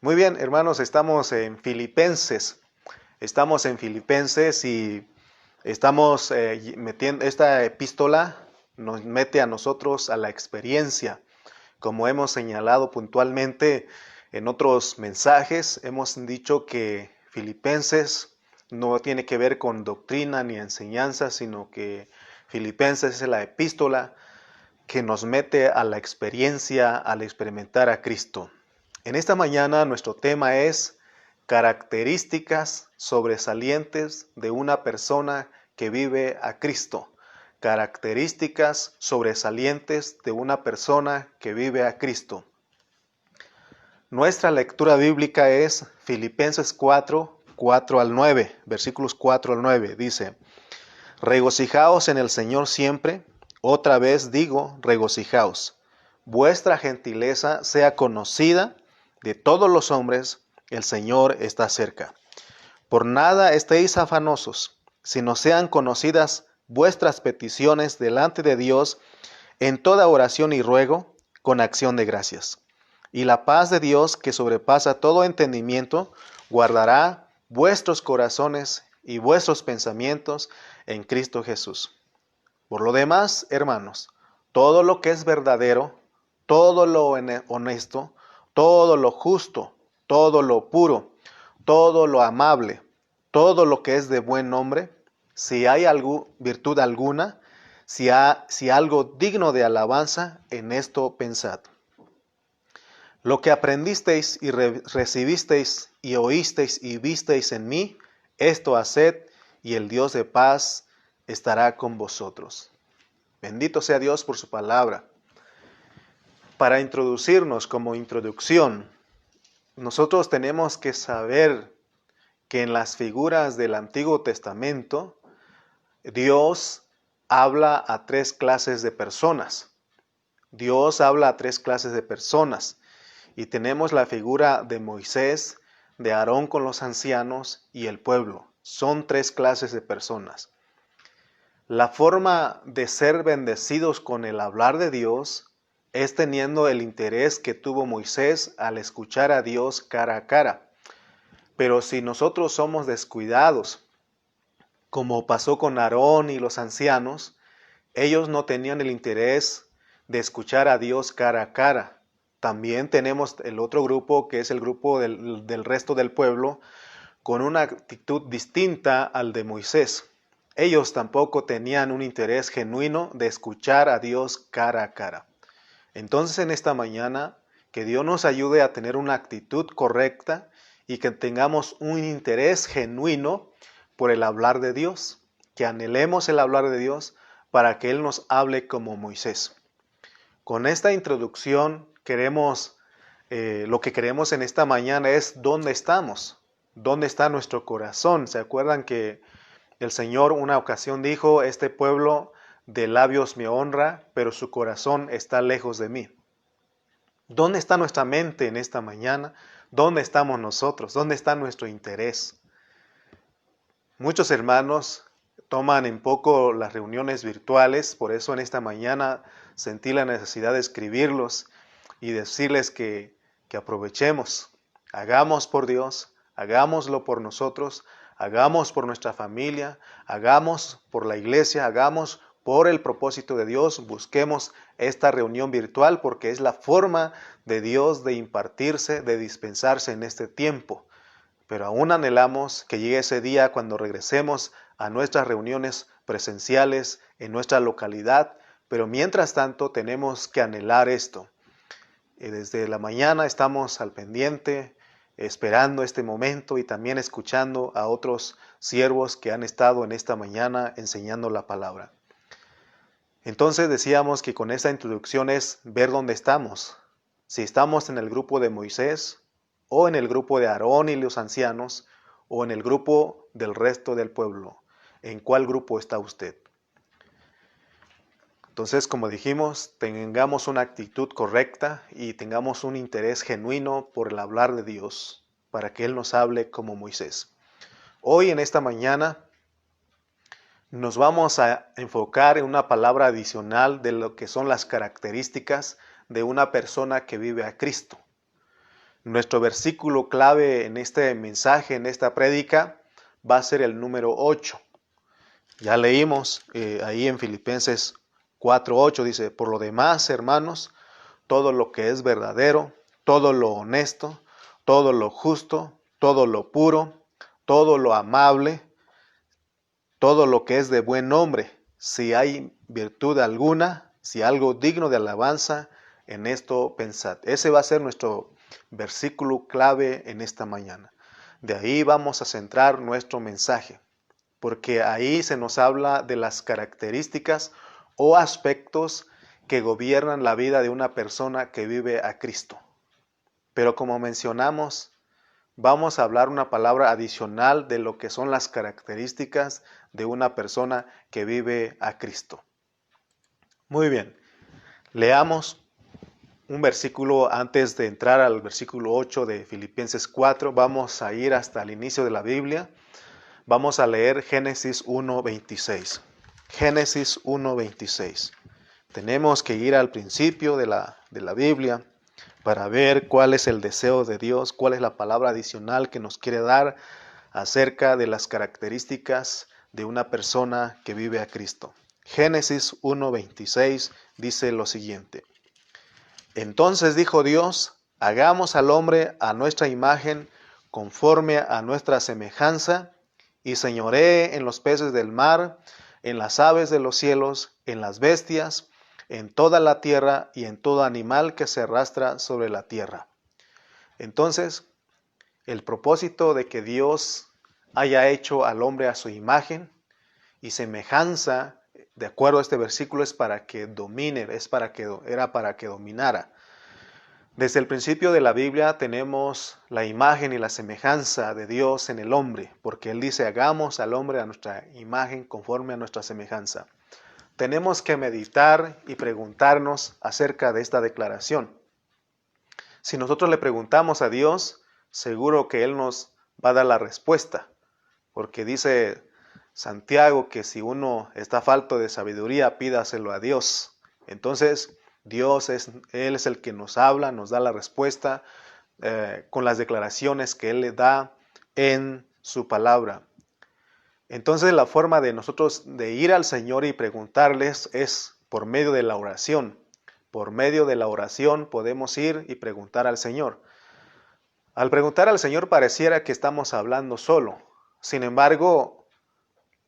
Muy bien, hermanos, estamos en Filipenses. Estamos en Filipenses y estamos metiendo, esta epístola nos mete a nosotros a la experiencia. Como hemos señalado puntualmente en otros mensajes, hemos dicho que Filipenses no tiene que ver con doctrina ni enseñanza, sino que Filipenses es la epístola que nos mete a la experiencia al experimentar a Cristo. En esta mañana nuestro tema es características sobresalientes de una persona que vive a Cristo. Características sobresalientes de una persona que vive a Cristo. Nuestra lectura bíblica es Filipenses 4, 4 al 9, versículos 4 al 9. Dice: regocijaos en el Señor siempre. Otra vez digo, regocijaos. Vuestra gentileza sea conocida de todos los hombres, el Señor está cerca. Por nada estéis afanosos, sino sean conocidas vuestras peticiones delante de Dios en toda oración y ruego, con acción de gracias. Y la paz de Dios, que sobrepasa todo entendimiento, guardará vuestros corazones y vuestros pensamientos en Cristo Jesús. Por lo demás, hermanos, todo lo que es verdadero, todo lo honesto, todo lo justo, todo lo puro, todo lo amable, todo lo que es de buen nombre, si hay virtud alguna, si algo digno de alabanza, en esto pensad. Lo que aprendisteis y recibisteis y oísteis y visteis en mí, esto haced, y el Dios de paz estará con vosotros. Bendito sea Dios por su palabra. Para introducirnos como introducción, nosotros tenemos que saber que en las figuras del Antiguo Testamento, Dios habla a tres clases de personas. Dios habla a tres clases de personas. Y tenemos la figura de Moisés, de Aarón con los ancianos y el pueblo. Son tres clases de personas. La forma de ser bendecidos con el hablar de Dios es teniendo el interés que tuvo Moisés al escuchar a Dios cara a cara. Pero si nosotros somos descuidados, como pasó con Aarón y los ancianos, ellos no tenían el interés de escuchar a Dios cara a cara. También tenemos el otro grupo, que es el grupo del resto del pueblo, con una actitud distinta al de Moisés. Ellos tampoco tenían un interés genuino de escuchar a Dios cara a cara. Entonces en esta mañana, que Dios nos ayude a tener una actitud correcta y que tengamos un interés genuino por el hablar de Dios, que anhelemos el hablar de Dios para que Él nos hable como Moisés. Con esta introducción lo que queremos en esta mañana es dónde estamos, dónde está nuestro corazón. ¿Se acuerdan que el Señor una ocasión dijo: este pueblo de labios me honra, pero su corazón está lejos de mí? ¿Dónde está nuestra mente en esta mañana? ¿Dónde estamos nosotros? ¿Dónde está nuestro interés? Muchos hermanos toman en poco las reuniones virtuales, por eso en esta mañana sentí la necesidad de escribirlos y decirles que aprovechemos, hagamos por Dios, hagámoslo por nosotros, hagamos por nuestra familia, hagamos por la iglesia, hagamos por el propósito de Dios. Busquemos esta reunión virtual porque es la forma de Dios de impartirse, de dispensarse en este tiempo. Pero aún anhelamos que llegue ese día cuando regresemos a nuestras reuniones presenciales en nuestra localidad, pero mientras tanto tenemos que anhelar esto. Desde la mañana estamos al pendiente, esperando este momento y también escuchando a otros siervos que han estado en esta mañana enseñando la palabra. Entonces decíamos que con esta introducción es ver dónde estamos. Si estamos en el grupo de Moisés, o en el grupo de Aarón y los ancianos, o en el grupo del resto del pueblo. ¿En cuál grupo está usted? Entonces, como dijimos, tengamos una actitud correcta y tengamos un interés genuino por el hablar de Dios, para que Él nos hable como Moisés. Hoy, en esta mañana, nos vamos a enfocar en una palabra adicional de lo que son las características de una persona que vive a Cristo. Nuestro versículo clave en este mensaje, en esta prédica, va a ser el número 8. Ya leímos ahí en Filipenses 4:8, dice, por lo demás, hermanos, todo lo que es verdadero, todo lo honesto, todo lo justo, todo lo puro, todo lo amable, todo lo que es de buen nombre, si hay virtud alguna, si algo digno de alabanza, en esto pensad. Ese va a ser nuestro versículo clave en esta mañana. De ahí vamos a centrar nuestro mensaje, porque ahí se nos habla de las características o aspectos que gobiernan la vida de una persona que vive a Cristo. Pero como mencionamos, vamos a hablar una palabra adicional de lo que son las características de una persona que vive a Cristo. Muy bien, leamos un versículo antes de entrar al versículo 8 de Filipenses 4. Vamos a ir hasta el inicio de la Biblia. Vamos a leer Génesis 1:26. Génesis 1:26. Tenemos que ir al principio de la Biblia para ver cuál es el deseo de Dios, cuál es la palabra adicional que nos quiere dar acerca de las características de una persona que vive a Cristo. Génesis 1:26 dice lo siguiente. Entonces dijo Dios, hagamos al hombre a nuestra imagen, conforme a nuestra semejanza, y señoree en los peces del mar, en las aves de los cielos, en las bestias, en toda la tierra y en todo animal que se arrastra sobre la tierra. Entonces, el propósito de que Dios haya hecho al hombre a su imagen y semejanza, de acuerdo a este versículo, es para que domine, era para que dominara. Desde el principio de la Biblia tenemos la imagen y la semejanza de Dios en el hombre, porque Él dice, hagamos al hombre a nuestra imagen conforme a nuestra semejanza. Tenemos que meditar y preguntarnos acerca de esta declaración. Si nosotros le preguntamos a Dios, seguro que Él nos va a dar la respuesta, porque dice Santiago que si uno está falto de sabiduría, pídaselo a Dios. Entonces, Él es el que nos habla, nos da la respuesta con las declaraciones que Él le da en su palabra. Entonces la forma de nosotros de ir al Señor y preguntarles es por medio de la oración. Por medio de la oración podemos ir y preguntar al Señor. Al preguntar al Señor pareciera que estamos hablando solo. Sin embargo,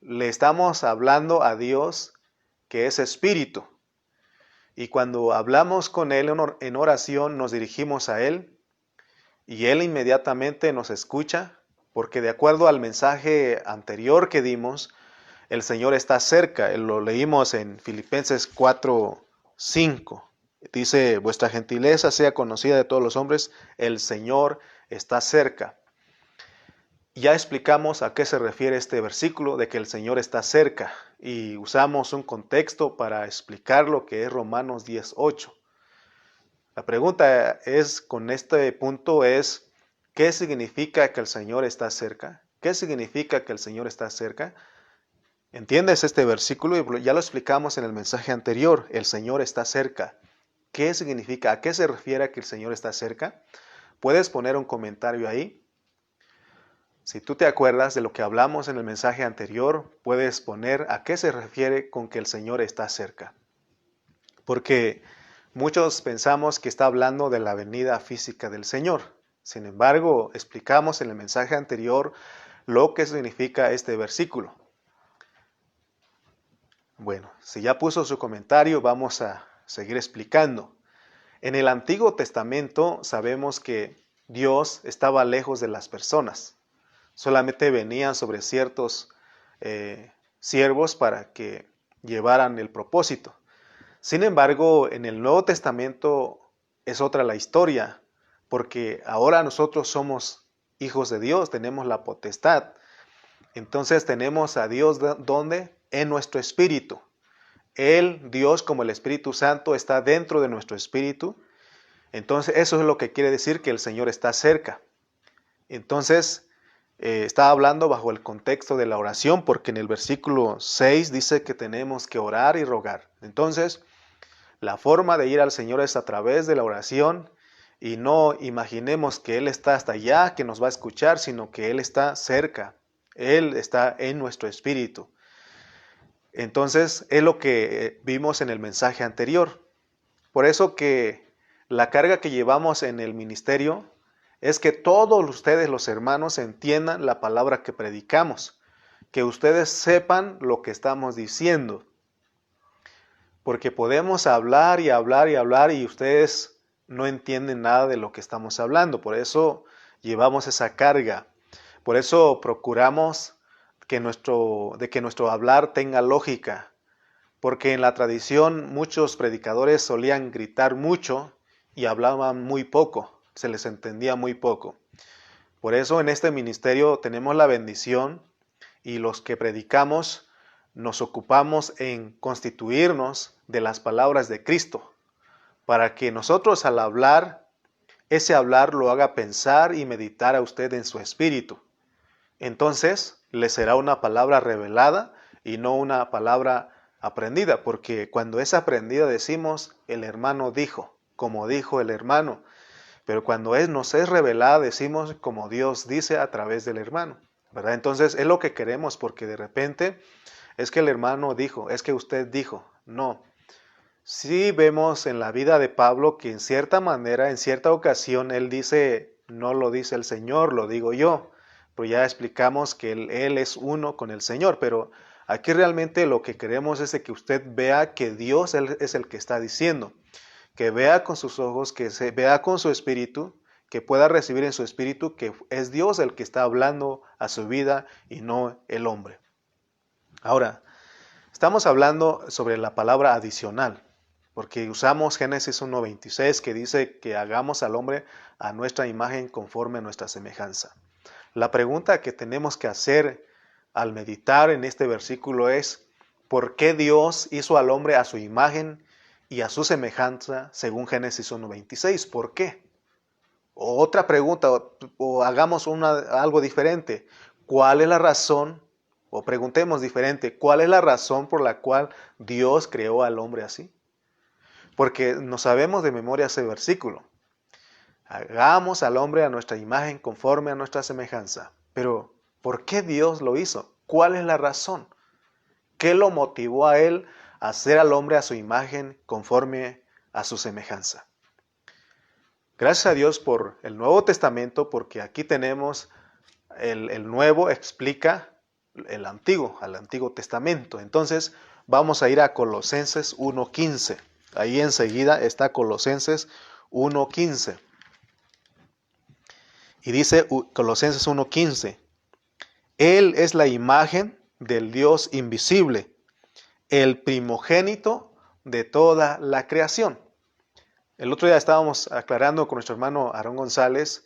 le estamos hablando a Dios que es espíritu. Y cuando hablamos con Él en oración, nos dirigimos a Él y Él inmediatamente nos escucha, porque de acuerdo al mensaje anterior que dimos, el Señor está cerca. Lo leímos en Filipenses 4:5. Dice, vuestra gentileza sea conocida de todos los hombres, el Señor está cerca. Ya explicamos a qué se refiere este versículo de que el Señor está cerca y usamos un contexto para explicar lo que es Romanos 10:8. La pregunta es, con este punto es, ¿qué significa que el Señor está cerca? ¿Qué significa que el Señor está cerca? ¿Entiendes este versículo? Ya lo explicamos en el mensaje anterior, el Señor está cerca. ¿Qué significa? ¿A qué se refiere que el Señor está cerca? ¿Puedes poner un comentario ahí? Si tú te acuerdas de lo que hablamos en el mensaje anterior, puedes poner a qué se refiere con que el Señor está cerca. Porque muchos pensamos que está hablando de la venida física del Señor. Sin embargo, explicamos en el mensaje anterior lo que significa este versículo. Bueno, si ya puso su comentario, vamos a seguir explicando. En el Antiguo Testamento sabemos que Dios estaba lejos de las personas. Solamente venían sobre ciertos siervos para que llevaran el propósito. Sin embargo, en el Nuevo Testamento es otra la historia, porque ahora nosotros somos hijos de Dios, tenemos la potestad. Entonces tenemos a Dios, ¿dónde? En nuestro espíritu. Él, Dios, como el Espíritu Santo, está dentro de nuestro espíritu. Entonces eso es lo que quiere decir que el Señor está cerca. Entonces, está hablando bajo el contexto de la oración, porque en el versículo 6 dice que tenemos que orar y rogar. Entonces, la forma de ir al Señor es a través de la oración y no imaginemos que Él está hasta allá, que nos va a escuchar, sino que Él está cerca. Él está en nuestro espíritu. Entonces, es lo que vimos en el mensaje anterior. Por eso que la carga que llevamos en el ministerio es que todos ustedes, los hermanos, entiendan la palabra que predicamos, que ustedes sepan lo que estamos diciendo. Porque podemos hablar y hablar y hablar y ustedes no entienden nada de lo que estamos hablando. Por eso llevamos esa carga. Por eso procuramos que nuestro hablar tenga lógica. Porque en la tradición muchos predicadores solían gritar mucho y hablaban muy poco. Se les entendía muy poco. Por eso en este ministerio tenemos la bendición y los que predicamos nos ocupamos en constituirnos de las palabras de Cristo, para que nosotros al hablar, ese hablar lo haga pensar y meditar a usted en su espíritu. Entonces le será una palabra revelada y no una palabra aprendida, porque cuando es aprendida decimos el hermano dijo, como dijo el hermano, pero cuando nos es revelada decimos como Dios dice a través del hermano, ¿verdad? Entonces es lo que queremos, porque de repente es que el hermano dijo, es que usted dijo. No. Sí vemos en la vida de Pablo que en cierta manera, en cierta ocasión, él dice, no lo dice el Señor, lo digo yo. Pero ya explicamos que él es uno con el Señor, pero aquí realmente lo que queremos es que usted vea que Dios es el que está diciendo, que vea con sus ojos, que se vea con su espíritu, que pueda recibir en su espíritu que es Dios el que está hablando a su vida y no el hombre. Ahora, estamos hablando sobre la palabra adicional, porque usamos Génesis 1:26 que dice que hagamos al hombre a nuestra imagen conforme a nuestra semejanza. La pregunta que tenemos que hacer al meditar en este versículo es, ¿por qué Dios hizo al hombre a su imagen y a su semejanza según Génesis 1:26? ¿Por qué? O otra pregunta, o hagamos algo diferente. ¿Cuál es la razón? O preguntemos diferente, ¿cuál es la razón por la cual Dios creó al hombre así? Porque no sabemos de memoria ese versículo. Hagamos al hombre a nuestra imagen conforme a nuestra semejanza. Pero, ¿por qué Dios lo hizo? ¿Cuál es la razón? ¿Qué lo motivó a él a hacer al hombre a su imagen conforme a su semejanza? Gracias a Dios por el Nuevo Testamento, porque aquí tenemos el Nuevo explica al Antiguo Testamento. Entonces vamos a ir a Colosenses 1:15. Ahí enseguida está Colosenses 1:15. Y dice Colosenses 1:15, Él es la imagen del Dios invisible, el primogénito de toda la creación. El otro día estábamos aclarando con nuestro hermano Aarón González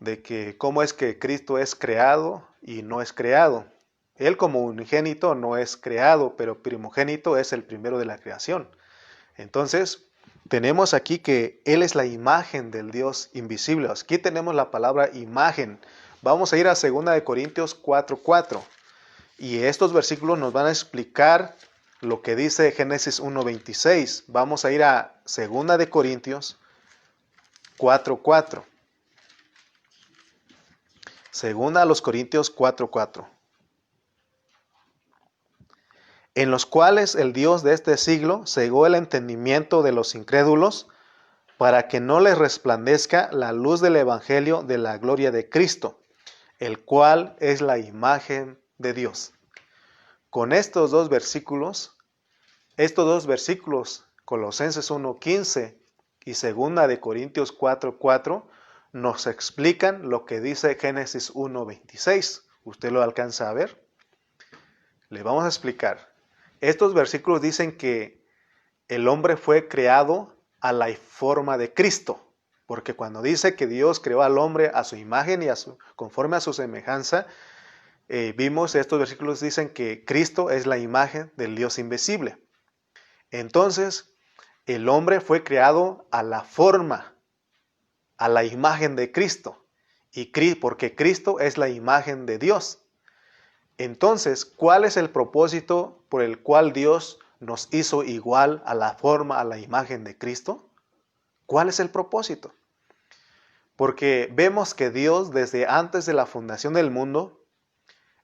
de que cómo es que Cristo es creado y no es creado. Él como unigénito no es creado, pero primogénito es el primero de la creación. Entonces, tenemos aquí que Él es la imagen del Dios invisible. Aquí tenemos la palabra imagen. Vamos a ir a 2 Corintios 4:4. Y estos versículos nos van a explicar lo que dice Génesis 1:26. Vamos a ir a 2 Corintios 4:4. 2 Corintios 4:4. En los cuales el Dios de este siglo cegó el entendimiento de los incrédulos para que no les resplandezca la luz del evangelio de la gloria de Cristo, el cual es la imagen de Dios. Con estos dos versículos, Colosenses 1:15 y 2 Corintios 4:4, nos explican lo que dice Génesis 1:26. ¿Usted lo alcanza a ver? Le vamos a explicar. Estos versículos dicen que el hombre fue creado a la forma de Cristo, porque cuando dice que Dios creó al hombre a su imagen y conforme a su semejanza, vimos estos versículos dicen que Cristo es la imagen del Dios invisible. Entonces, el hombre fue creado a la forma, a la imagen de Cristo, porque Cristo es la imagen de Dios. Entonces, ¿cuál es el propósito por el cual Dios nos hizo igual a la forma, a la imagen de Cristo? ¿Cuál es el propósito? Porque vemos que Dios desde antes de la fundación del mundo,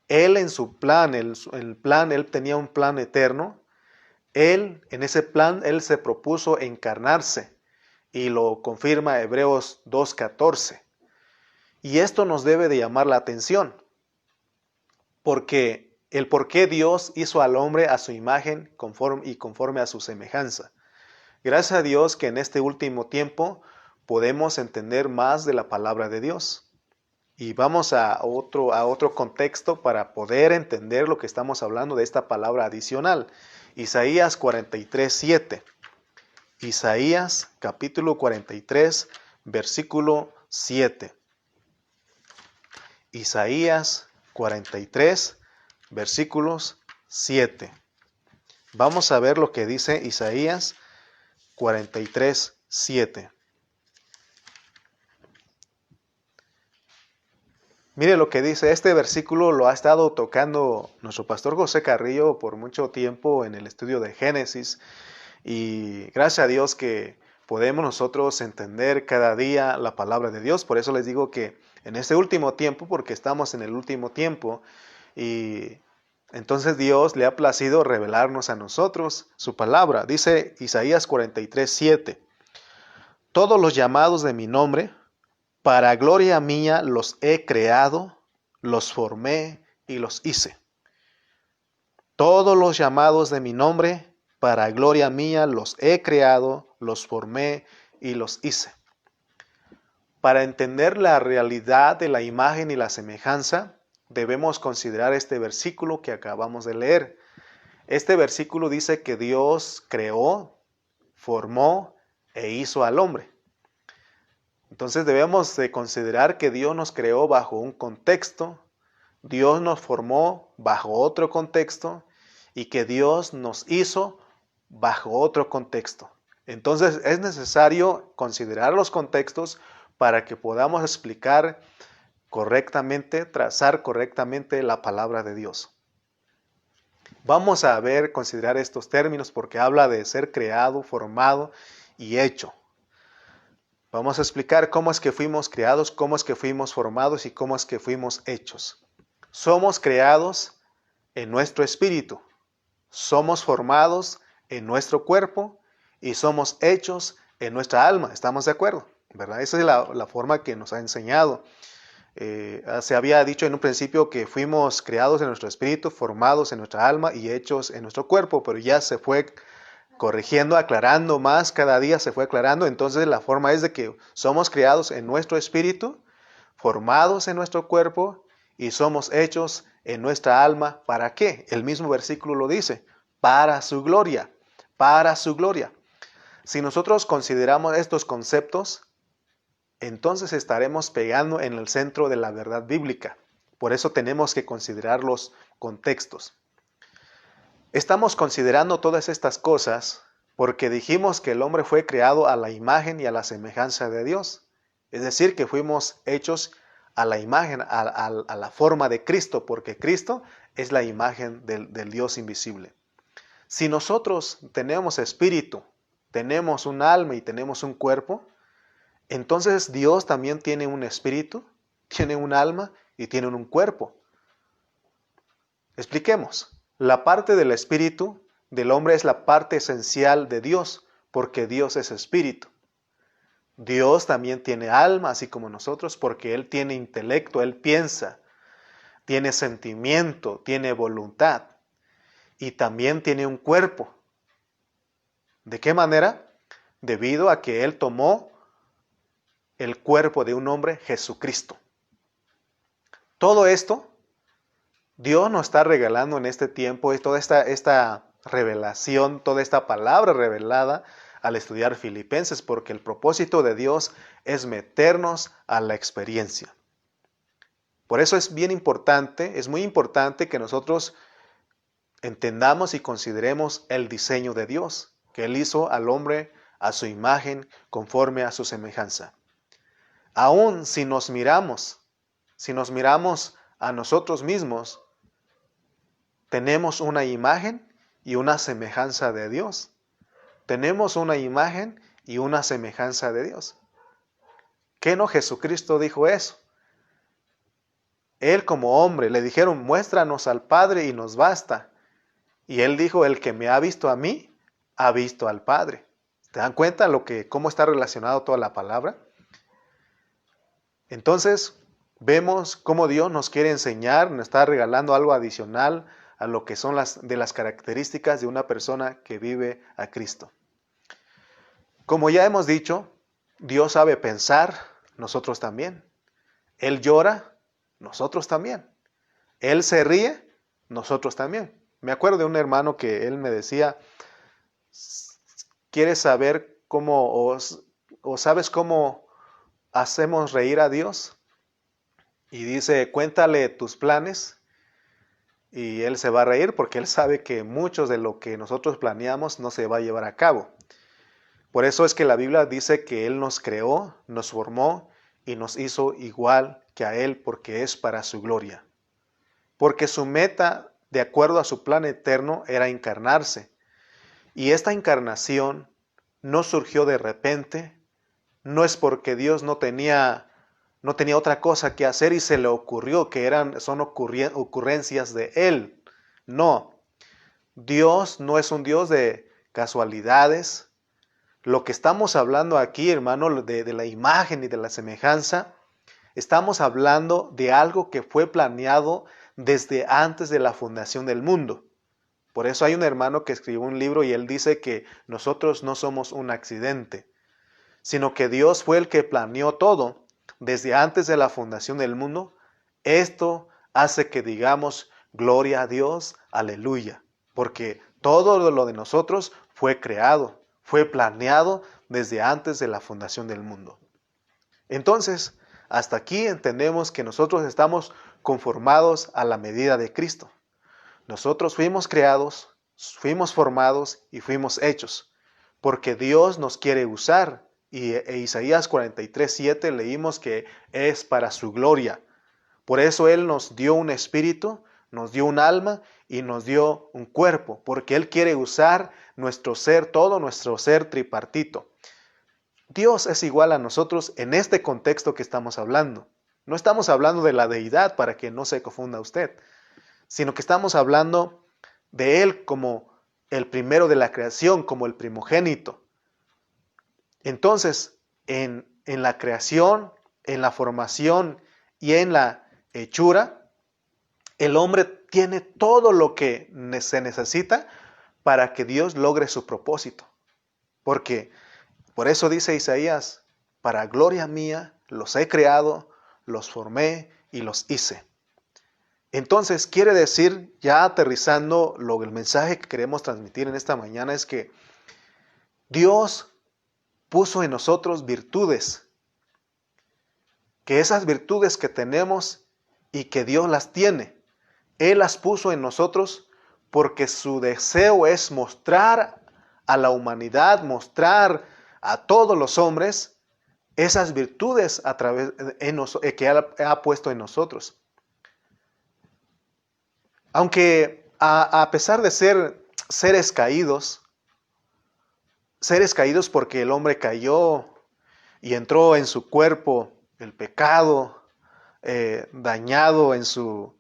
Él en su plan, Él tenía un plan eterno. Él, en ese plan, Él se propuso encarnarse y lo confirma Hebreos 2:14. Y esto nos debe de llamar la atención, porque el por qué Dios hizo al hombre a su imagen conforme a su semejanza. Gracias a Dios que en este último tiempo podemos entender más de la palabra de Dios. Y vamos a otro contexto para poder entender lo que estamos hablando de esta palabra adicional. Isaías 43:7. Isaías capítulo 43, versículo 7. Isaías 43, versículos 7. Vamos a ver lo que dice Isaías 43, 7. Mire lo que dice, este versículo lo ha estado tocando nuestro pastor José Carrillo por mucho tiempo en el estudio de Génesis, y gracias a Dios que podemos nosotros entender cada día la palabra de Dios. Por eso les digo que en este último tiempo, porque estamos en el último tiempo, y entonces Dios le ha placido revelarnos a nosotros su palabra. Dice Isaías 43, 7. Todos los llamados de mi nombre, para gloria mía los he creado, los formé y los hice. Todos los llamados de mi nombre, para gloria mía los he creado, los formé y los hice. Para entender la realidad de la imagen y la semejanza, debemos considerar este versículo que acabamos de leer. Este versículo dice que Dios creó, formó e hizo al hombre. Entonces debemos de considerar que Dios nos creó bajo un contexto, Dios nos formó bajo otro contexto y que Dios nos hizo bajo otro contexto. Entonces es necesario considerar los contextos para que podamos explicar correctamente, trazar correctamente la palabra de Dios. Vamos a considerar estos términos porque habla de ser creado, formado y hecho. Vamos a explicar cómo es que fuimos creados, cómo es que fuimos formados y cómo es que fuimos hechos. Somos creados en nuestro espíritu, somos formados en nuestro cuerpo y somos hechos en nuestra alma. ¿Estamos de acuerdo? ¿Verdad? Esa es la forma que nos ha enseñado. Se había dicho en un principio que fuimos creados en nuestro espíritu, formados en nuestra alma y hechos en nuestro cuerpo, pero ya se fue corrigiendo, aclarando más, cada día se fue aclarando. Entonces la forma es de que somos creados en nuestro espíritu, formados en nuestro cuerpo y somos hechos en nuestra alma. ¿Para qué? El mismo versículo lo dice, para su gloria, para su gloria. Si nosotros consideramos estos conceptos, entonces estaremos pegando en el centro de la verdad bíblica. Por eso tenemos que considerar los contextos. Estamos considerando todas estas cosas porque dijimos que el hombre fue creado a la imagen y a la semejanza de Dios. Es decir, que fuimos hechos a la imagen, a la forma de Cristo, porque Cristo es la imagen del Dios invisible. Si nosotros tenemos espíritu, tenemos un alma y tenemos un cuerpo, entonces Dios también tiene un espíritu, tiene un alma y tiene un cuerpo. Expliquemos. La parte del espíritu del hombre es la parte esencial de Dios, porque Dios es espíritu. Dios también tiene alma, así como nosotros, porque Él tiene intelecto, Él piensa, tiene sentimiento, tiene voluntad y también tiene un cuerpo. ¿De qué manera? Debido a que Él tomó el cuerpo de un hombre, Jesucristo. Todo esto Dios nos está regalando en este tiempo, toda esta revelación, toda esta palabra revelada al estudiar Filipenses, porque el propósito de Dios es meternos a la experiencia. Por eso es bien importante, es muy importante que nosotros entendamos y consideremos el diseño de Dios, que Él hizo al hombre a su imagen, conforme a su semejanza. Aún si nos miramos a nosotros mismos, tenemos una imagen y una semejanza de Dios. Tenemos una imagen y una semejanza de Dios. ¿Qué no Jesucristo dijo eso? Él como hombre le dijeron, muéstranos al Padre y nos basta. Y él dijo, el que me ha visto a mí, ha visto al Padre. ¿Te dan cuenta cómo está relacionado toda la palabra? Entonces, vemos cómo Dios nos quiere enseñar, nos está regalando algo adicional a lo que son las características de una persona que vive a Cristo. Como ya hemos dicho, Dios sabe pensar, nosotros también. Él llora, nosotros también. Él se ríe, nosotros también. Me acuerdo de un hermano que él me decía, ¿quieres saber cómo o sabes cómo hacemos reír a Dios? Y dice, cuéntale tus planes y él se va a reír porque él sabe que muchos de lo que nosotros planeamos no se va a llevar a cabo. Por eso es que la Biblia dice que Él nos creó, nos formó y nos hizo igual que a Él porque es para su gloria. Porque su meta, de acuerdo a su plan eterno, era encarnarse. Y esta encarnación no surgió de repente, no es porque Dios no tenía otra cosa que hacer y se le ocurrió que son ocurrencias de Él. No, Dios no es un Dios de casualidades. Lo que estamos hablando aquí, hermano, de la imagen y de la semejanza, estamos hablando de algo que fue planeado desde antes de la fundación del mundo. Por eso hay un hermano que escribió un libro y él dice que nosotros no somos un accidente, sino que Dios fue el que planeó todo desde antes de la fundación del mundo. Esto hace que digamos, gloria a Dios, aleluya, porque todo lo de nosotros fue creado. Fue planeado desde antes de la fundación del mundo. Entonces, hasta aquí entendemos que nosotros estamos conformados a la medida de Cristo. Nosotros fuimos creados, fuimos formados y fuimos hechos, porque Dios nos quiere usar. Y Isaías 43:7 leímos que es para su gloria. Por eso Él nos dio un espíritu, nos dio un alma y nos dio un cuerpo, porque Él quiere usar nuestro ser, todo nuestro ser tripartito. Dios es igual a nosotros en este contexto que estamos hablando. No estamos hablando de la deidad para que no se confunda usted, sino que estamos hablando de Él como el primero de la creación, como el primogénito. Entonces, en la creación, en la formación y en la hechura, el hombre tiene todo lo que se necesita para que Dios logre su propósito. Porque por eso dice Isaías, para gloria mía los he creado, los formé y los hice. Entonces quiere decir, ya aterrizando el mensaje que queremos transmitir en esta mañana es que Dios puso en nosotros virtudes, que esas virtudes que tenemos y que Dios las tiene, Él las puso en nosotros porque su deseo es mostrar a la humanidad, mostrar a todos los hombres esas virtudes que Él ha puesto en nosotros. Aunque a pesar de ser seres caídos porque el hombre cayó y entró en su cuerpo el pecado, dañado en su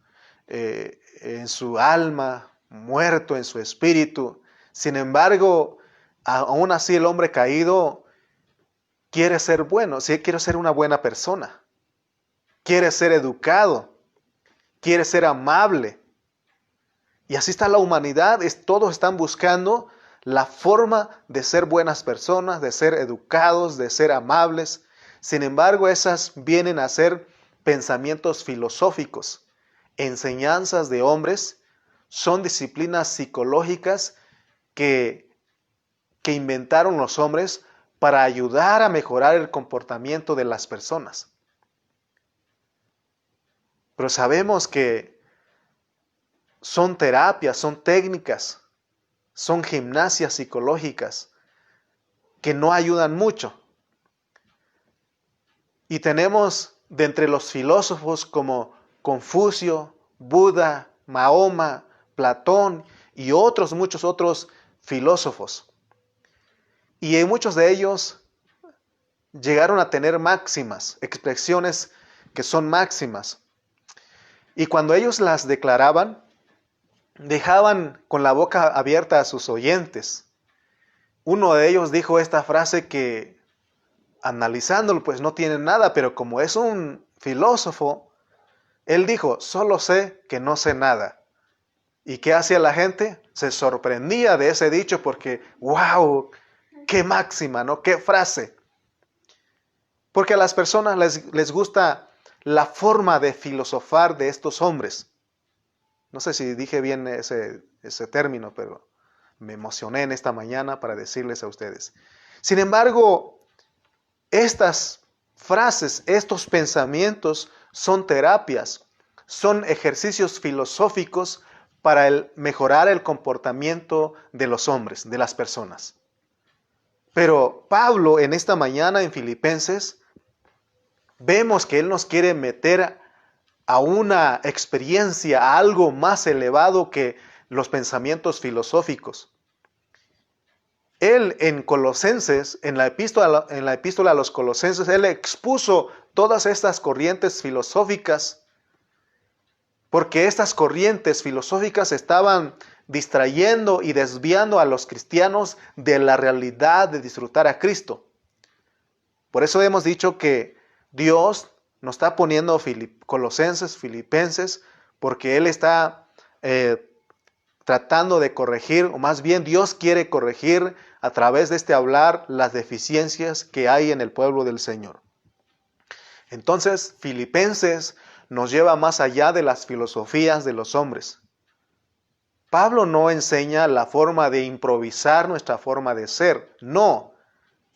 alma, muerto en su espíritu. Sin embargo, aún así el hombre caído quiere ser bueno, quiere ser una buena persona, quiere ser educado, quiere ser amable. Y así está la humanidad, todos están buscando la forma de ser buenas personas, de ser educados, de ser amables. Sin embargo, esas vienen a ser pensamientos filosóficos, enseñanzas de hombres, son disciplinas psicológicas que inventaron los hombres para ayudar a mejorar el comportamiento de las personas. Pero sabemos que son terapias, son técnicas, son gimnasias psicológicas que no ayudan mucho. Y tenemos de entre los filósofos como Confucio, Buda, Mahoma, Platón y muchos otros filósofos. Y muchos de ellos llegaron a tener máximas, expresiones que son máximas. Y cuando ellos las declaraban, dejaban con la boca abierta a sus oyentes. Uno de ellos dijo esta frase que, analizándolo, pues no tiene nada, pero como es un filósofo, él dijo, solo sé que no sé nada. ¿Y qué hacía la gente? Se sorprendía de ese dicho porque, wow, qué máxima, ¿no? Qué frase. Porque a las personas les gusta la forma de filosofar de estos hombres. No sé si dije bien ese término, pero me emocioné en esta mañana para decirles a ustedes. Sin embargo, estas frases, estos pensamientos son terapias, son ejercicios filosóficos para mejorar el comportamiento de los hombres, de las personas. Pero Pablo en esta mañana en Filipenses, vemos que él nos quiere meter a una experiencia, a algo más elevado que los pensamientos filosóficos. Él en Colosenses, en la epístola a los Colosenses, él expuso todas estas corrientes filosóficas, porque estas corrientes filosóficas estaban distrayendo y desviando a los cristianos de la realidad de disfrutar a Cristo. Por eso hemos dicho que Dios nos está poniendo Colosenses, Filipenses, porque Él está tratando de corregir, o más bien Dios quiere corregir a través de este hablar las deficiencias que hay en el pueblo del Señor. Entonces, Filipenses nos lleva más allá de las filosofías de los hombres. Pablo no enseña la forma de improvisar nuestra forma de ser, no.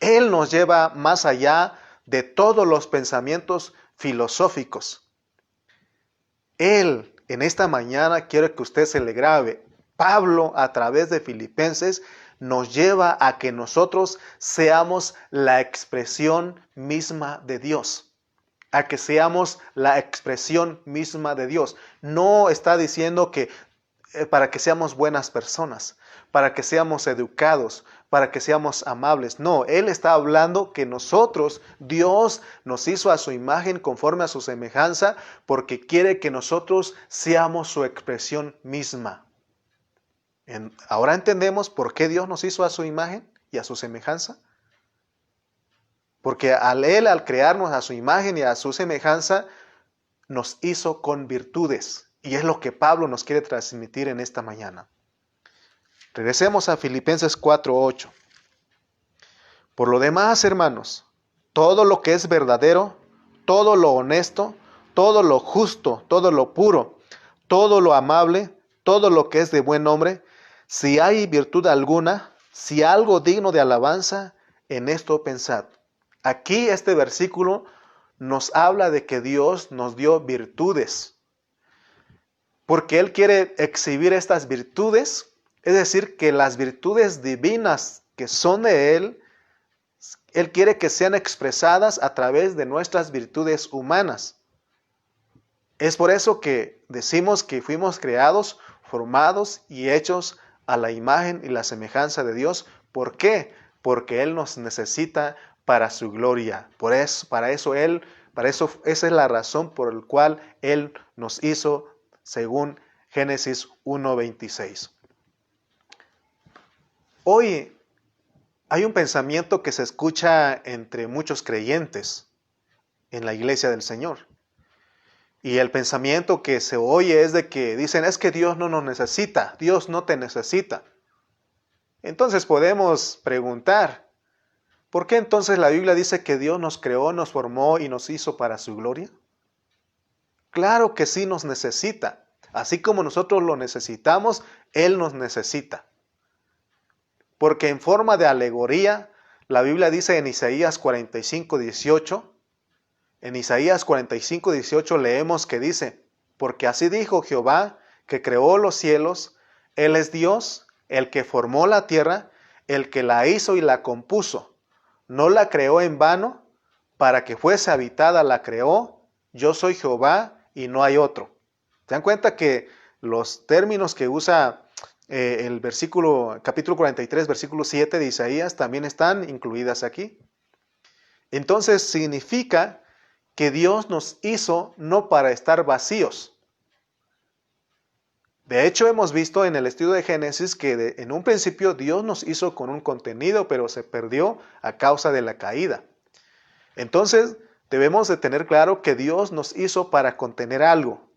Él nos lleva más allá de todos los pensamientos filosóficos. Él, en esta mañana, quiero que usted se le grabe. Pablo, a través de Filipenses, nos lleva a que nosotros seamos la expresión misma de Dios. A que seamos la expresión misma de Dios. No está diciendo que para que seamos buenas personas, para que seamos educados, para que seamos amables. No, Él está hablando que nosotros, Dios nos hizo a su imagen conforme a su semejanza, porque quiere que nosotros seamos su expresión misma. Ahora entendemos por qué Dios nos hizo a su imagen y a su semejanza. Porque Él, al crearnos a su imagen y a su semejanza, nos hizo con virtudes. Y es lo que Pablo nos quiere transmitir en esta mañana. Regresemos a Filipenses 4:8. Por lo demás, hermanos, todo lo que es verdadero, todo lo honesto, todo lo justo, todo lo puro, todo lo amable, todo lo que es de buen nombre, si hay virtud alguna, si algo digno de alabanza, en esto pensad. Aquí este versículo nos habla de que Dios nos dio virtudes, porque Él quiere exhibir estas virtudes, es decir, que las virtudes divinas que son de Él quiere que sean expresadas a través de nuestras virtudes humanas. Es por eso que decimos que fuimos creados, formados y hechos a la imagen y la semejanza de Dios. ¿Por qué? Porque Él nos necesita para su gloria. Esa es la razón por la cual Él nos hizo, según Génesis 1:26. Hoy hay un pensamiento que se escucha entre muchos creyentes en la iglesia del Señor. Y el pensamiento que se oye es de que dicen, es que Dios no nos necesita, Dios no te necesita. Entonces podemos preguntar, ¿por qué entonces la Biblia dice que Dios nos creó, nos formó y nos hizo para su gloria? Claro que sí nos necesita. Así como nosotros lo necesitamos, Él nos necesita. Porque en forma de alegoría, la Biblia dice en Isaías 45:18, en Isaías 45:18 leemos que dice, porque así dijo Jehová, que creó los cielos, Él es Dios, el que formó la tierra, el que la hizo y la compuso. No la creó en vano, para que fuese habitada la creó, yo soy Jehová y no hay otro. ¿Se dan cuenta que los términos que usa el capítulo 43, versículo 7 de Isaías también están incluidas aquí? Entonces significa que Dios nos hizo no para estar vacíos. De hecho, hemos visto en el estudio de Génesis que en un principio Dios nos hizo con un contenido, pero se perdió a causa de la caída. Entonces, debemos de tener claro que Dios nos hizo para contener algo.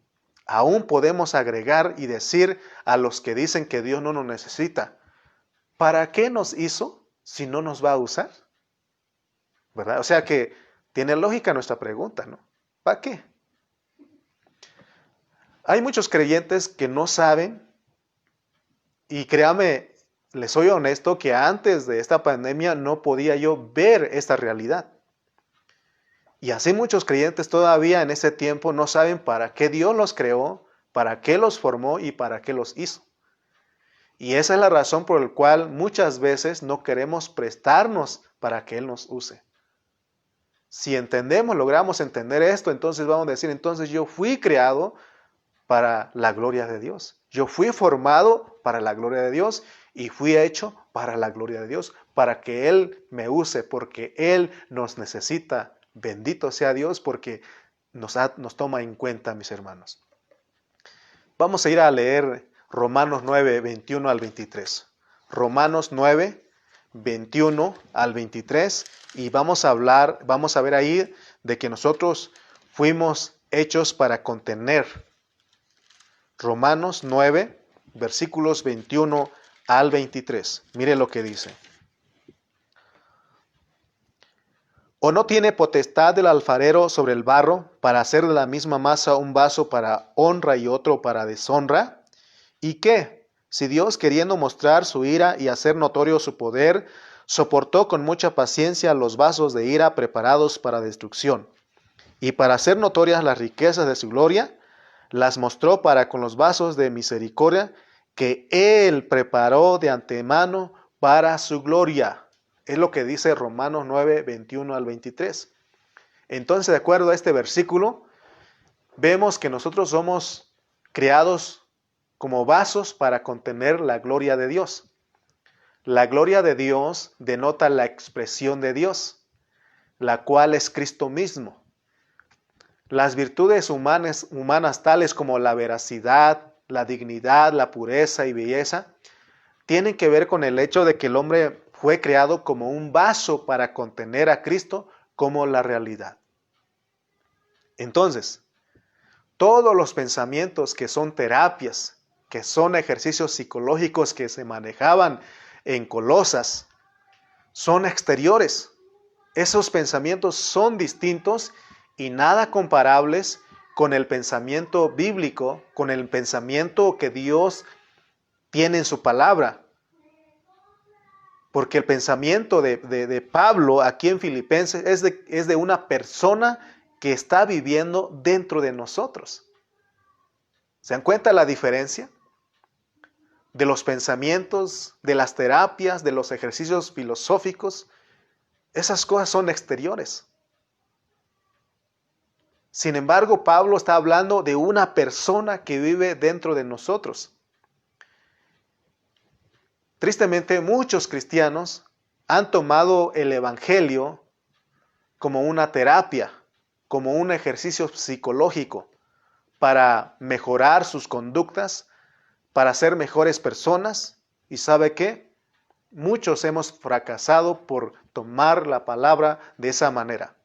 Aún podemos agregar y decir a los que dicen que Dios no nos necesita, ¿para qué nos hizo si no nos va a usar? ¿Verdad? O sea que tiene lógica nuestra pregunta, ¿no? ¿Para qué? Hay muchos creyentes que no saben, y créame, les soy honesto, que antes de esta pandemia no podía yo ver esta realidad. Y así muchos creyentes todavía en ese tiempo no saben para qué Dios los creó, para qué los formó y para qué los hizo. Y esa es la razón por la cual muchas veces no queremos prestarnos para que Él nos use. Si entendemos, logramos entender esto, entonces vamos a decir, entonces yo fui creado para la gloria de Dios. Yo fui formado para la gloria de Dios y fui hecho para la gloria de Dios, para que Él me use, porque Él nos necesita. Bendito sea Dios porque nos toma en cuenta, mis hermanos. Vamos a ir a leer Romanos 9, 21 al 23. Romanos 9, 21 al 23. Y vamos a ver ahí de que nosotros fuimos hechos para contener. Romanos 9, versículos 21 al 23. Mire lo que dice. ¿O no tiene potestad el alfarero sobre el barro para hacer de la misma masa un vaso para honra y otro para deshonra? ¿Y qué? Si Dios, queriendo mostrar su ira y hacer notorio su poder, soportó con mucha paciencia los vasos de ira preparados para destrucción, y para hacer notorias las riquezas de su gloria, las mostró para con los vasos de misericordia que Él preparó de antemano para su gloria. Es lo que dice Romanos 9, 21 al 23. Entonces, de acuerdo a este versículo, vemos que nosotros somos creados como vasos para contener la gloria de Dios. La gloria de Dios denota la expresión de Dios, la cual es Cristo mismo. Las virtudes humanas tales como la veracidad, la dignidad, la pureza y belleza, tienen que ver con el hecho de que el hombre fue creado como un vaso para contener a Cristo como la realidad. Entonces, todos los pensamientos que son terapias, que son ejercicios psicológicos que se manejaban en Colosas, son exteriores. Esos pensamientos son distintos y nada comparables con el pensamiento bíblico, con el pensamiento que Dios tiene en su palabra. Porque el pensamiento de Pablo aquí en Filipenses es de una persona que está viviendo dentro de nosotros. ¿Se dan cuenta la diferencia? De los pensamientos, de las terapias, de los ejercicios filosóficos. Esas cosas son exteriores. Sin embargo, Pablo está hablando de una persona que vive dentro de nosotros. Tristemente, muchos cristianos han tomado el evangelio como una terapia, como un ejercicio psicológico para mejorar sus conductas, para ser mejores personas. ¿Y sabe qué? Muchos hemos fracasado por tomar la palabra de esa manera.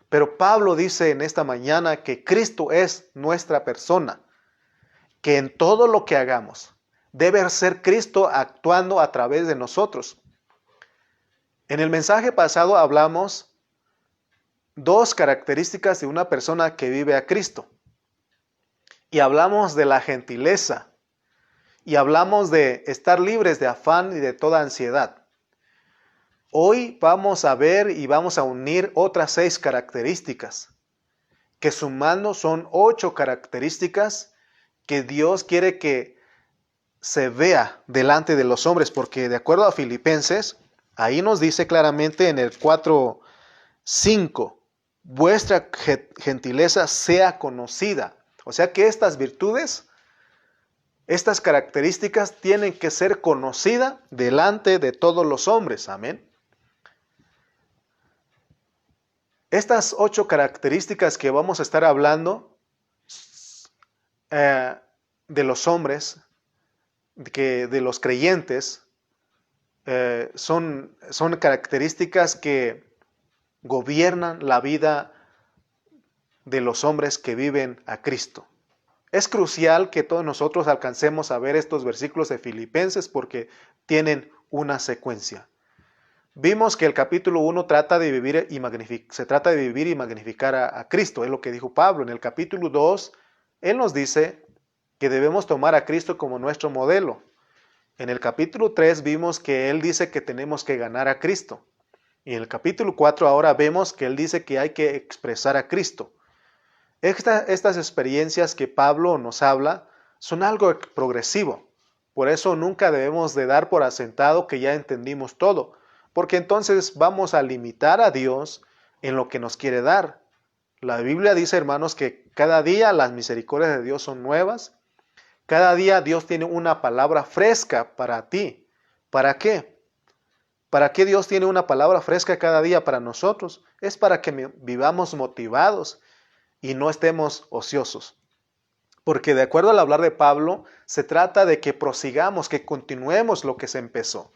Pero Pablo dice en esta mañana que Cristo es nuestra persona, que en todo lo que hagamos debe ser Cristo actuando a través de nosotros. En el mensaje pasado hablamos dos características de una persona que vive a Cristo. Y hablamos de la gentileza. Y hablamos de estar libres de afán y de toda ansiedad. Hoy vamos a ver y vamos a unir otras 6 características, que sumando son 8 características que Dios quiere que se vea delante de los hombres, porque de acuerdo a Filipenses, ahí nos dice claramente en el 4:5, vuestra gentileza sea conocida. O sea que estas virtudes, estas características tienen que ser conocidas delante de todos los hombres. Amén. Estas 8 características que vamos a estar hablando de los hombres, de los creyentes, son características que gobiernan la vida de los hombres que viven a Cristo. Es crucial que todos nosotros alcancemos a ver estos versículos de Filipenses porque tienen una secuencia. Vimos que el capítulo 1 trata de vivir y magnificar a Cristo, es lo que dijo Pablo. En el capítulo 2, él nos dice que debemos tomar a Cristo como nuestro modelo. En el capítulo 3 vimos que él dice que tenemos que ganar a Cristo. Y en el capítulo 4 ahora vemos que él dice que hay que expresar a Cristo. Estas experiencias que Pablo nos habla son algo progresivo. Por eso nunca debemos de dar por asentado que ya entendimos todo, porque entonces vamos a limitar a Dios en lo que nos quiere dar. La Biblia dice, hermanos, que cada día las misericordias de Dios son nuevas. Cada día Dios tiene una palabra fresca para ti. ¿Para qué? ¿Para qué Dios tiene una palabra fresca cada día para nosotros? Es para que vivamos motivados y no estemos ociosos. Porque de acuerdo al hablar de Pablo, se trata de que prosigamos, que continuemos lo que se empezó.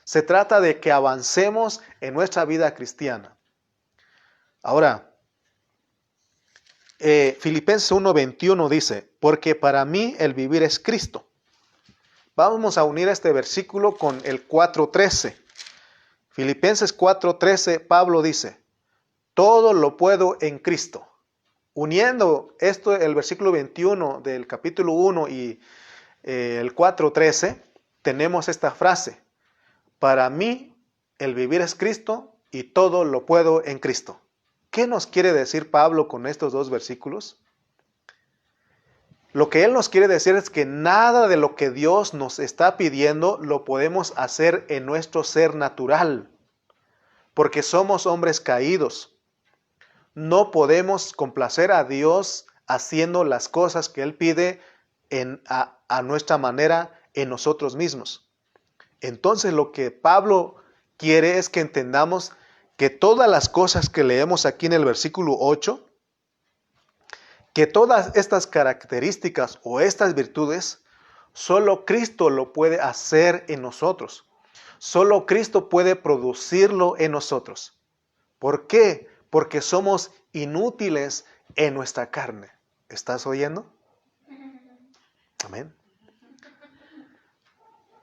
Se trata de que avancemos en nuestra vida cristiana. Ahora, Filipenses 1:21 dice, porque para mí el vivir es Cristo. Vamos a unir este versículo con el 4:13. Filipenses 4:13, Pablo dice, todo lo puedo en Cristo. Uniendo esto, el versículo 21 del capítulo 1 y el 4:13, tenemos esta frase, para mí el vivir es Cristo y todo lo puedo en Cristo. ¿Qué nos quiere decir Pablo con estos dos versículos? Lo que él nos quiere decir es que nada de lo que Dios nos está pidiendo lo podemos hacer en nuestro ser natural, porque somos hombres caídos. No podemos complacer a Dios haciendo las cosas que Él pide a nuestra manera en nosotros mismos. Entonces lo que Pablo quiere es que entendamos que todas las cosas que leemos aquí en el versículo 8, que todas estas características o estas virtudes, solo Cristo lo puede hacer en nosotros. Solo Cristo puede producirlo en nosotros. ¿Por qué? Porque somos inútiles en nuestra carne. ¿Estás oyendo? Amén.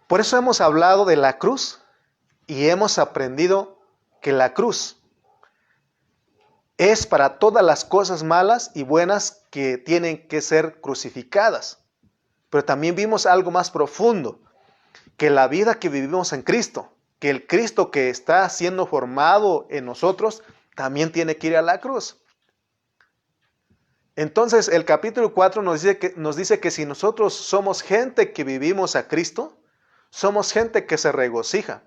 Por eso hemos hablado de la cruz y hemos aprendido que la cruz es para todas las cosas malas y buenas que tienen que ser crucificadas. Pero también vimos algo más profundo, que la vida que vivimos en Cristo, que el Cristo que está siendo formado en nosotros, también tiene que ir a la cruz. Entonces el capítulo 4 nos dice que si nosotros somos gente que vivimos a Cristo, somos gente que se regocija.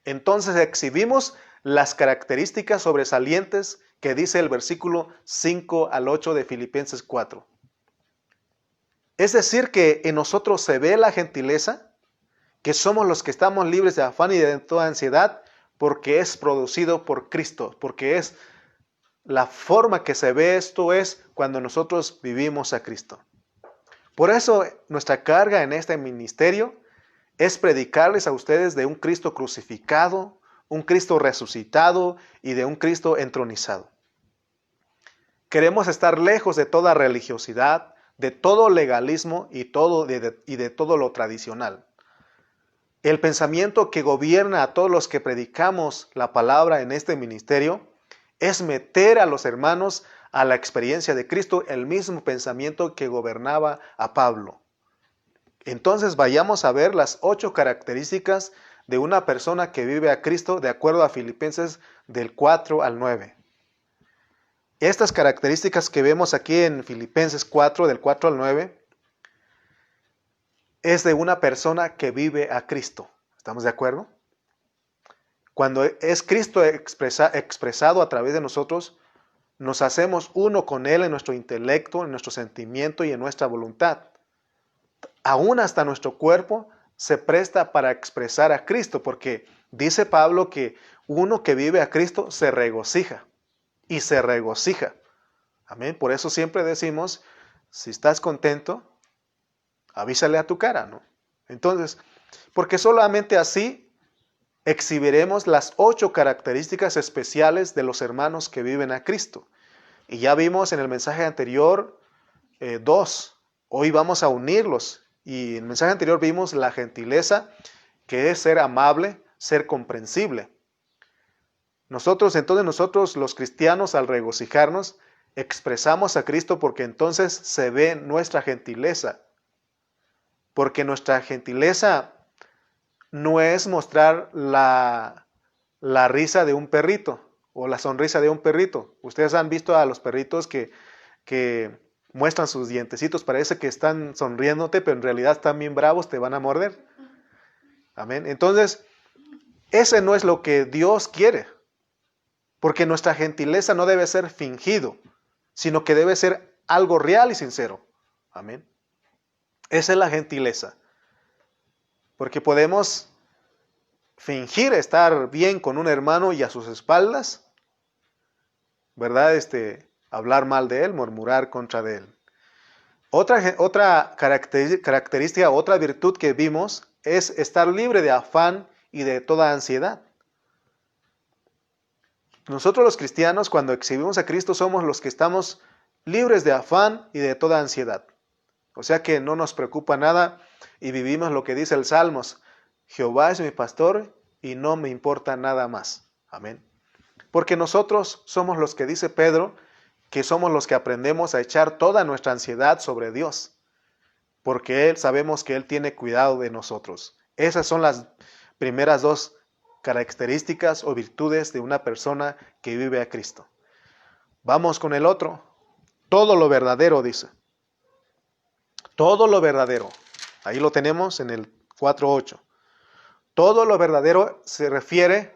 Entonces exhibimos las características sobresalientes que dice el versículo 5 al 8 de Filipenses 4. Es decir, que en nosotros se ve la gentileza, que somos los que estamos libres de afán y de toda ansiedad, porque es producido por Cristo, porque es la forma que se ve esto es cuando nosotros vivimos a Cristo. Por eso nuestra carga en este ministerio es predicarles a ustedes de un Cristo crucificado, un Cristo resucitado y de un Cristo entronizado. Queremos estar lejos de toda religiosidad, de todo legalismo y de todo lo tradicional. El pensamiento que gobierna a todos los que predicamos la palabra en este ministerio es meter a los hermanos a la experiencia de Cristo, el mismo pensamiento que gobernaba a Pablo. Entonces vayamos a ver las 8 características de una persona que vive a Cristo de acuerdo a Filipenses del 4 al 9. Estas características que vemos aquí en Filipenses 4, del 4 al 9, es de una persona que vive a Cristo. ¿Estamos de acuerdo? Cuando es Cristo expresado a través de nosotros, nos hacemos uno con Él en nuestro intelecto, en nuestro sentimiento y en nuestra voluntad. Aún hasta nuestro cuerpo se presta para expresar a Cristo, porque dice Pablo que uno que vive a Cristo se regocija. y se regocija. Amén. Por eso siempre decimos, si estás contento, avísale a tu cara, ¿no? Entonces, porque solamente así exhibiremos las 8 características especiales de los hermanos que viven a Cristo. Y ya vimos en el mensaje anterior 2. Hoy vamos a unirlos. Y en el mensaje anterior vimos la gentileza, que es ser amable, ser comprensible. Entonces nosotros los cristianos, al regocijarnos, expresamos a Cristo porque entonces se ve nuestra gentileza. Porque nuestra gentileza no es mostrar la risa de un perrito o la sonrisa de un perrito. Ustedes han visto a los perritos que muestran sus dientecitos, parece que están sonriéndote, pero en realidad están bien bravos, te van a morder. Amén. Entonces, ese no es lo que Dios quiere, porque nuestra gentileza no debe ser fingido, sino que debe ser algo real y sincero. Amén. Esa es la gentileza. Porque podemos fingir estar bien con un hermano y a sus espaldas, ¿verdad? Hablar mal de él, murmurar contra de él. Otra característica, otra virtud que vimos es estar libre de afán y de toda ansiedad. Nosotros los cristianos, cuando exhibimos a Cristo, somos los que estamos libres de afán y de toda ansiedad. O sea que no nos preocupa nada y vivimos lo que dice el Salmos: Jehová es mi pastor y no me importa nada más. Amén. Porque nosotros somos los que dice Pedro, que somos los que aprendemos a echar toda nuestra ansiedad sobre Dios. Porque sabemos que Él tiene cuidado de nosotros. Esas son las primeras 2 características o virtudes de una persona que vive a Cristo. Vamos con el otro. Todo lo verdadero, dice. Todo lo verdadero. Ahí lo tenemos en el 4:8. Todo lo verdadero se refiere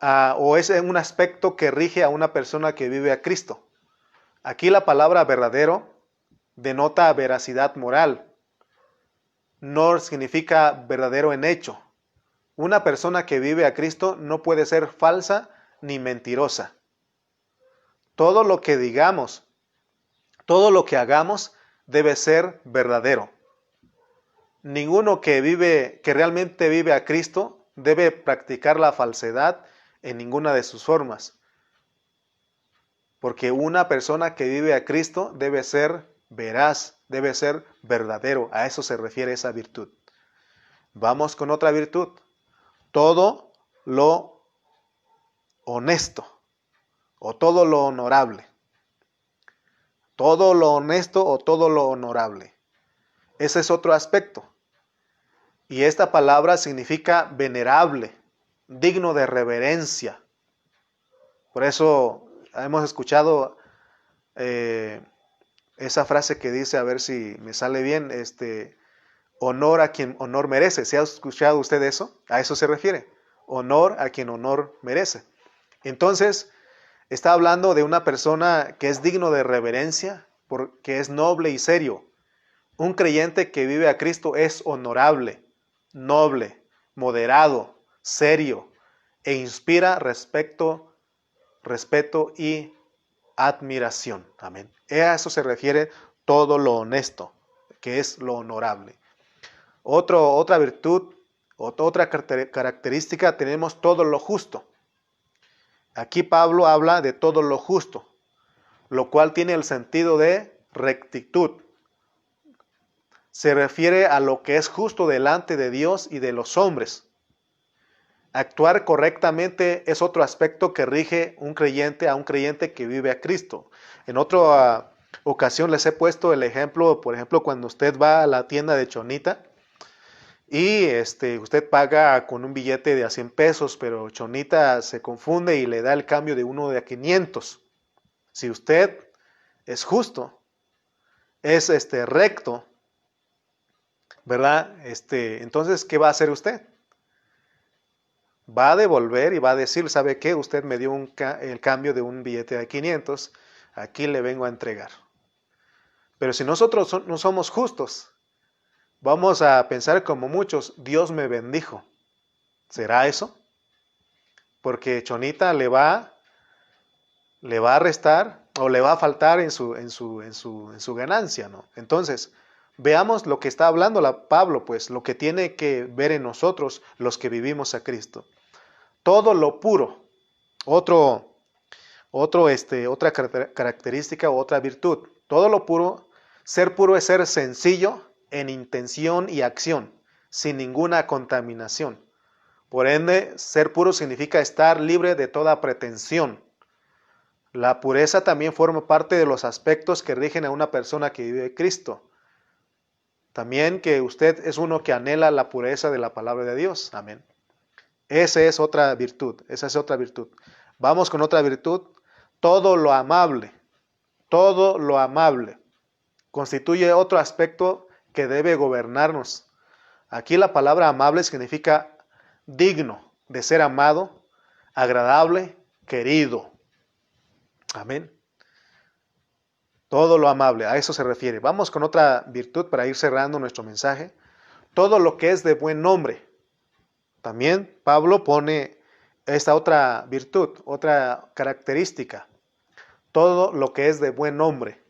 o es un aspecto que rige a una persona que vive a Cristo. Aquí la palabra verdadero denota veracidad moral. No significa verdadero en hecho. Una persona que vive a Cristo no puede ser falsa ni mentirosa. Todo lo que digamos, todo lo que hagamos debe ser verdadero. Ninguno que realmente vive a Cristo debe practicar la falsedad en ninguna de sus formas. Porque una persona que vive a Cristo debe ser veraz, debe ser verdadero. A eso se refiere esa virtud. Vamos con otra virtud. Todo lo honesto o todo lo honorable. Todo lo honesto o todo lo honorable. Ese es otro aspecto. Y esta palabra significa venerable, digno de reverencia. Por eso hemos escuchado esa frase que dice, a ver si me sale bien, honor a quien honor merece. ¿Se ha escuchado usted eso? A eso se refiere. Honor a quien honor merece. Entonces, está hablando de una persona que es digno de reverencia, porque es noble y serio. Un creyente que vive a Cristo es honorable, noble, moderado, serio, e inspira respeto y admiración. Amén. A eso se refiere todo lo honesto, que es lo honorable. Otra virtud, otra característica, tenemos todo lo justo. Aquí Pablo habla de todo lo justo, lo cual tiene el sentido de rectitud. Se refiere a lo que es justo delante de Dios y de los hombres. Actuar correctamente es otro aspecto que rige a un creyente que vive a Cristo. En otra ocasión les he puesto el ejemplo, por ejemplo, cuando usted va a la tienda de Chonita y usted paga con un billete de a 100 pesos, pero Chonita se confunde y le da el cambio de uno de a 500. Si usted es justo, es recto, ¿verdad? Entonces, ¿qué va a hacer usted? Va a devolver y va a decir, ¿sabe qué? Usted me dio el cambio de un billete de 500, aquí le vengo a entregar. Pero si nosotros no somos justos, vamos a pensar como muchos, Dios me bendijo. ¿Será eso? Porque Chonita le va le va a restar o le va a faltar en su ganancia, ¿no? Entonces, veamos lo que está hablando Pablo, pues, lo que tiene que ver en nosotros los que vivimos a Cristo. Todo lo puro, otra característica, otra virtud. Todo lo puro, ser puro es ser sencillo en intención y acción, sin ninguna contaminación. Por ende, ser puro significa estar libre de toda pretensión. La pureza también forma parte de los aspectos que rigen a una persona que vive Cristo. También que usted es uno que anhela la pureza de la palabra de Dios. Amén. Esa es otra virtud. Vamos con otra virtud. Todo lo amable constituye otro aspecto que debe gobernarnos. Aquí la palabra amable significa digno de ser amado, agradable, querido. Amén. Todo lo amable, a eso se refiere. Vamos con otra virtud para ir cerrando nuestro mensaje. Todo lo que es de buen nombre. También Pablo pone esta otra virtud, otra característica. Todo lo que es de buen nombre.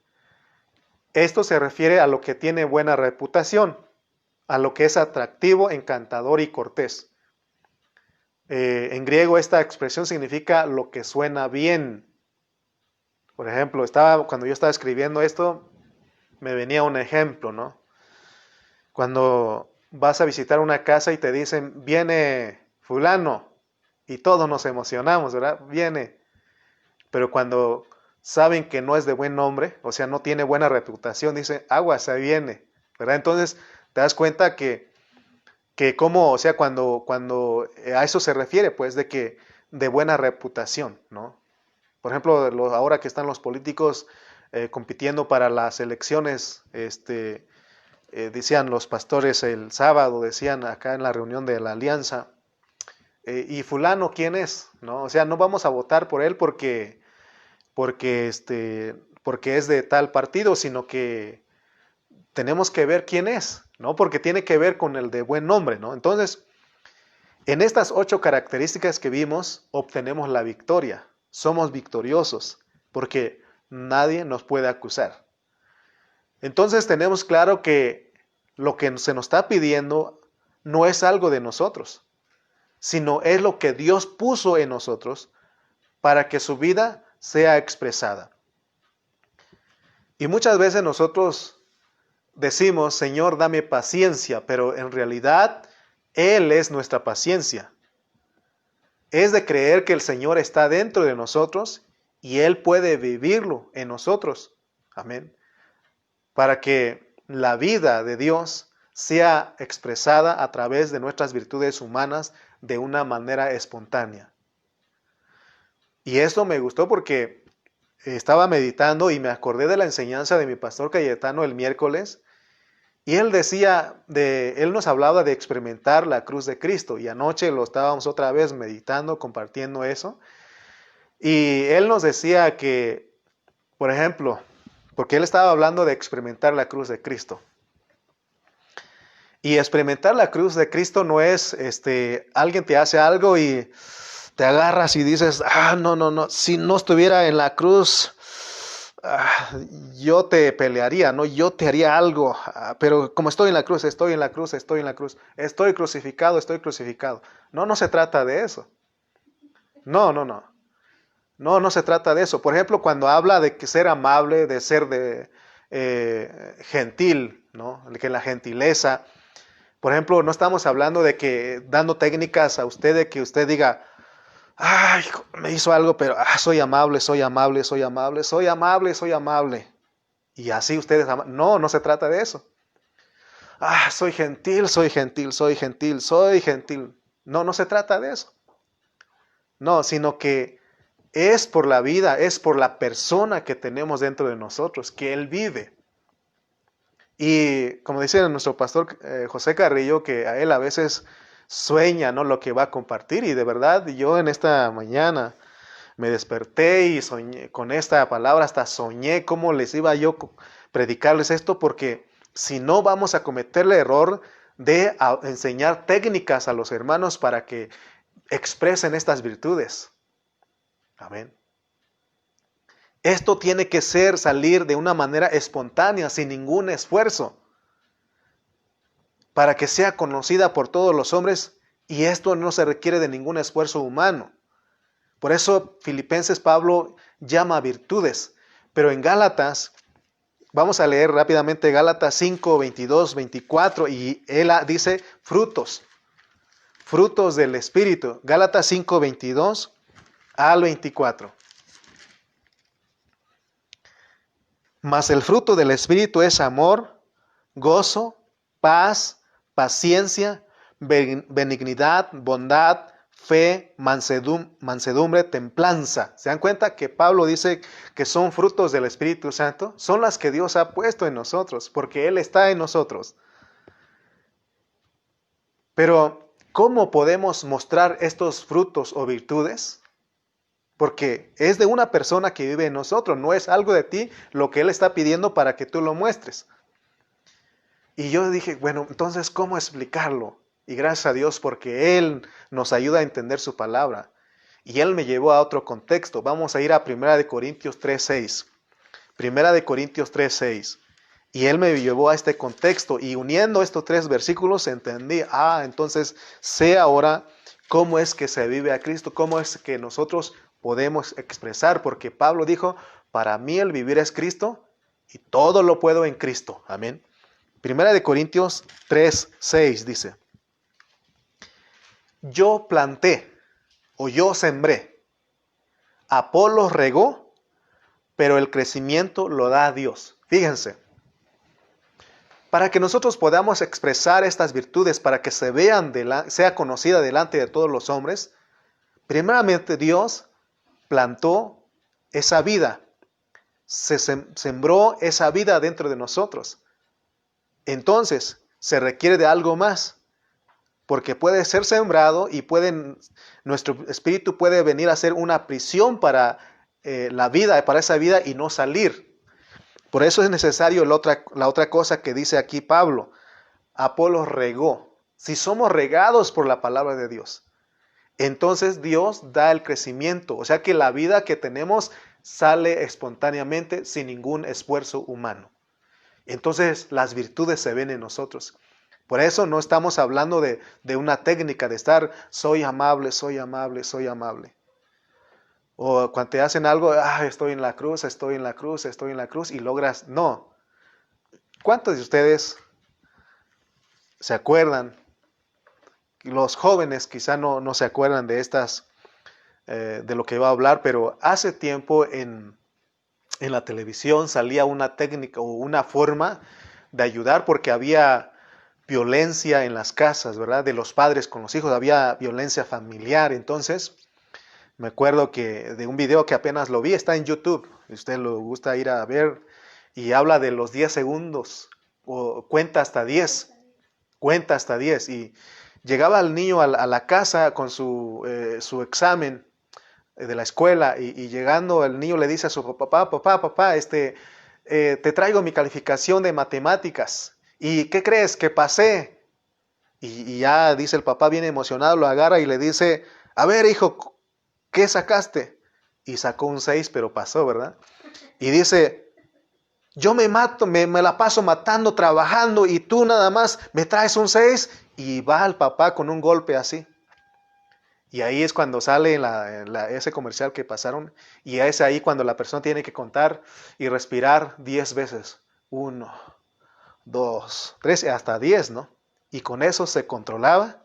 Esto se refiere a lo que tiene buena reputación, a lo que es atractivo, encantador y cortés. En griego esta expresión significa lo que suena bien. Por ejemplo, cuando yo estaba escribiendo esto, me venía un ejemplo, ¿no? Cuando vas a visitar una casa y te dicen, viene fulano, y todos nos emocionamos, ¿verdad? Viene. Pero cuando saben que no es de buen nombre, o sea, no tiene buena reputación, dicen, agua, se viene, ¿verdad? Entonces, te das cuenta que como, o sea, cuando a eso se refiere, pues, de buena reputación, ¿no? Por ejemplo, ahora que están los políticos compitiendo para las elecciones, decían los pastores el sábado, decían acá en la reunión de la alianza, ¿y fulano quién es? ¿No? O sea, no vamos a votar por él porque es de tal partido, sino que tenemos que ver quién es, ¿no? Porque tiene que ver con el de buen nombre, ¿no? Entonces, en estas 8 características que vimos, obtenemos la victoria. Somos victoriosos, porque nadie nos puede acusar. Entonces tenemos claro que lo que se nos está pidiendo no es algo de nosotros, sino es lo que Dios puso en nosotros para que su vida sea expresada. Y muchas veces nosotros decimos, Señor, dame paciencia, pero en realidad Él es nuestra paciencia. Es de creer que el Señor está dentro de nosotros y Él puede vivirlo en nosotros. Amén. Para que la vida de Dios sea expresada a través de nuestras virtudes humanas de una manera espontánea. Y esto me gustó porque estaba meditando y me acordé de la enseñanza de mi pastor Cayetano el miércoles. Y él él nos hablaba de experimentar la cruz de Cristo. Y anoche lo estábamos otra vez meditando, compartiendo eso. Y él nos decía que, por ejemplo, porque él estaba hablando de experimentar la cruz de Cristo. Y experimentar la cruz de Cristo no es, alguien te hace algo y te agarras y dices, no, si no estuviera en la cruz, yo te pelearía, ¿no? Yo te haría algo, pero como estoy en la cruz, estoy crucificado. No se trata de eso. No se trata de eso. Por ejemplo, cuando habla de que ser amable, de ser gentil, ¿no? Que la gentileza. Por ejemplo, no estamos hablando de que dando técnicas a usted de que usted diga, ay, me hizo algo, pero soy amable. Y así ustedes aman. No se trata de eso. Soy gentil. No se trata de eso. No, sino que es por la vida, es por la persona que tenemos dentro de nosotros, que Él vive. Y como dice nuestro pastor José Carrillo, que a él a veces sueña, ¿no?, lo que va a compartir. Y de verdad, yo en esta mañana me desperté y soñé con esta palabra, hasta soñé cómo les iba yo predicarles esto, porque si no vamos a cometer el error de enseñar técnicas a los hermanos para que expresen estas virtudes. Amén. Esto tiene que salir de una manera espontánea, sin ningún esfuerzo, para que sea conocida por todos los hombres, y esto no se requiere de ningún esfuerzo humano. Por eso Filipenses Pablo llama virtudes, pero en Gálatas, vamos a leer rápidamente Gálatas 5, 22, 24, y él dice frutos del Espíritu. Gálatas 5, 22 al 24. Mas el fruto del Espíritu es amor, gozo, paz, paciencia, benignidad, bondad, fe, mansedumbre, templanza. ¿Se dan cuenta que Pablo dice que son frutos del Espíritu Santo? Son las que Dios ha puesto en nosotros, porque Él está en nosotros. Pero, ¿cómo podemos mostrar estos frutos o virtudes? Porque es de una persona que vive en nosotros, no es algo de ti lo que Él está pidiendo para que tú lo muestres. Y yo dije, bueno, entonces, ¿cómo explicarlo? Y gracias a Dios porque Él nos ayuda a entender su palabra. Y Él me llevó a otro contexto. Vamos a ir a 1 Corintios 3:6. 1 Corintios 3:6. Y Él me llevó a este contexto. Y uniendo estos 3 versículos entendí, entonces sé ahora cómo es que se vive a Cristo, cómo es que nosotros podemos expresar. Porque Pablo dijo, para mí el vivir es Cristo y todo lo puedo en Cristo. Amén. 1 Corintios 3:6 dice, yo planté o yo sembré, Apolos regó, pero el crecimiento lo da Dios. Fíjense, para que nosotros podamos expresar estas virtudes, para que se vean, sea conocida delante de todos los hombres, primeramente Dios plantó esa vida, se sembró esa vida dentro de nosotros. Entonces, se requiere de algo más. Porque puede ser sembrado y nuestro espíritu puede venir a ser una prisión para la vida, para esa vida y no salir. Por eso es necesario la otra cosa que dice aquí Pablo. Apolos regó. Si somos regados por la palabra de Dios, entonces Dios da el crecimiento. O sea que la vida que tenemos sale espontáneamente sin ningún esfuerzo humano. Entonces las virtudes se ven en nosotros. Por eso no estamos hablando de una técnica de estar, soy amable, soy amable, soy amable. O cuando te hacen algo, estoy en la cruz, estoy en la cruz, estoy en la cruz, y logras, no. ¿Cuántos de ustedes se acuerdan? Los jóvenes quizá no se acuerdan de de lo que iba a hablar, pero hace tiempo en la televisión salía una técnica o una forma de ayudar porque había violencia en las casas, ¿verdad? De los padres con los hijos, había violencia familiar. Entonces, me acuerdo que de un video que apenas lo vi, está en YouTube, si usted lo gusta ir a ver, y habla de los 10 segundos, o cuenta hasta 10, y llegaba el niño a la casa con su examen de la escuela, y llegando el niño le dice a su papá, te traigo mi calificación de matemáticas. ¿Y qué crees? Que pasé. Y ya dice el papá bien emocionado, lo agarra y le dice, a ver hijo, ¿qué sacaste? Y sacó un 6, pero pasó, ¿verdad? Y dice, yo me mato, me la paso matando, trabajando, y tú nada más me traes un 6, y va el papá con un golpe así. Y ahí es cuando sale ese comercial que pasaron, y es ahí cuando la persona tiene que contar y respirar 10 veces. 1, 2, 3, hasta 10, ¿no? Y con eso se controlaba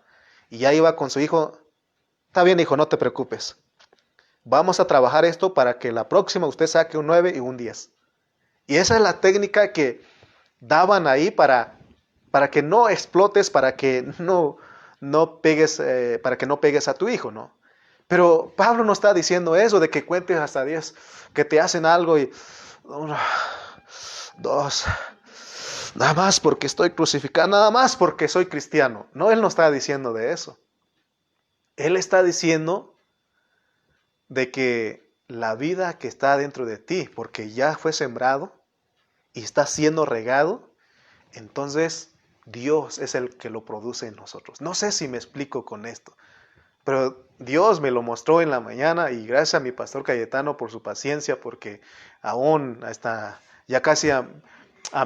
y ya iba con su hijo. Está bien, hijo, no te preocupes. Vamos a trabajar esto para que la próxima usted saque un 9 y un 10. Y esa es la técnica que daban ahí para que no explotes, para que no pegues a tu hijo, ¿no? Pero Pablo no está diciendo eso de que cuentes hasta 10, que te hacen algo y 1, 2, nada más porque estoy crucificado, nada más porque soy cristiano. No, él no está diciendo de eso. Él está diciendo de que la vida que está dentro de ti, porque ya fue sembrado y está siendo regado, entonces Dios es el que lo produce en nosotros. No sé si me explico con esto, Pero Dios me lo mostró en la mañana y gracias a mi pastor Cayetano por su paciencia, porque aún hasta ya casi a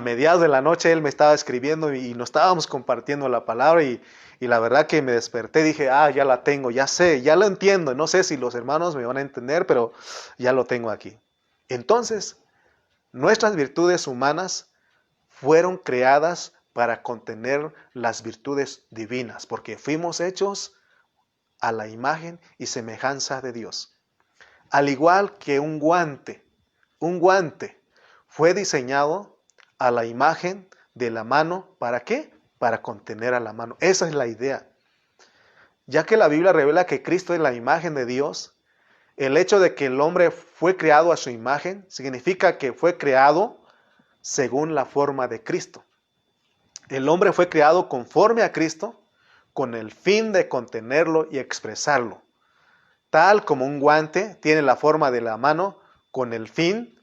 mediados de la noche él me estaba escribiendo y nos estábamos compartiendo la palabra y la verdad que me desperté, dije, ya la tengo, ya sé, ya lo entiendo, no sé si los hermanos me van a entender, pero ya lo tengo aquí. Entonces, nuestras virtudes humanas fueron creadas para contener las virtudes divinas, porque fuimos hechos a la imagen y semejanza de Dios. Al igual que un guante fue diseñado a la imagen de la mano, ¿para qué? Para contener a la mano. Esa es la idea. Ya que la Biblia revela que Cristo es la imagen de Dios, el hecho de que el hombre fue creado a su imagen significa que fue creado según la forma de Cristo. El hombre fue creado conforme a Cristo con el fin de contenerlo y expresarlo. Tal como un guante tiene la forma de la mano con el fin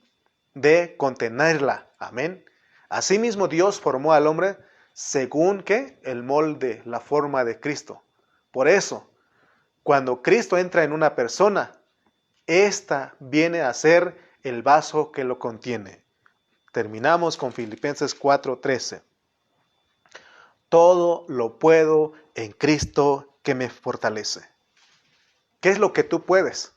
de contenerla. Amén. Asimismo Dios formó al hombre según ¿qué? El molde, la forma de Cristo. Por eso, cuando Cristo entra en una persona, esta viene a ser el vaso que lo contiene. Terminamos con Filipenses 4:13. Todo lo puedo en Cristo que me fortalece. ¿Qué es lo que tú puedes?